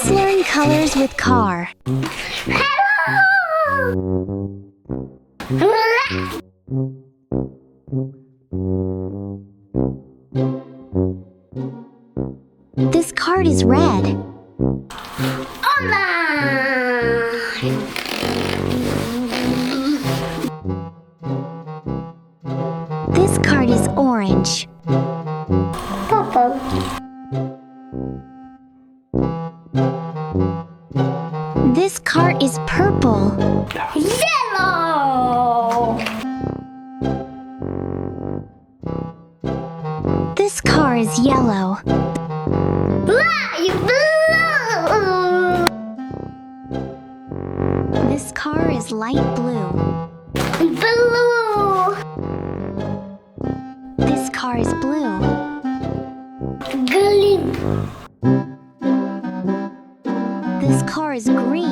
Let's learn colors with car. This card is red. This card is orange. This card is purple. Yellow. This car is yellow. Light blue. This car is light blue. Blue. This car is blue. Green. This car is green.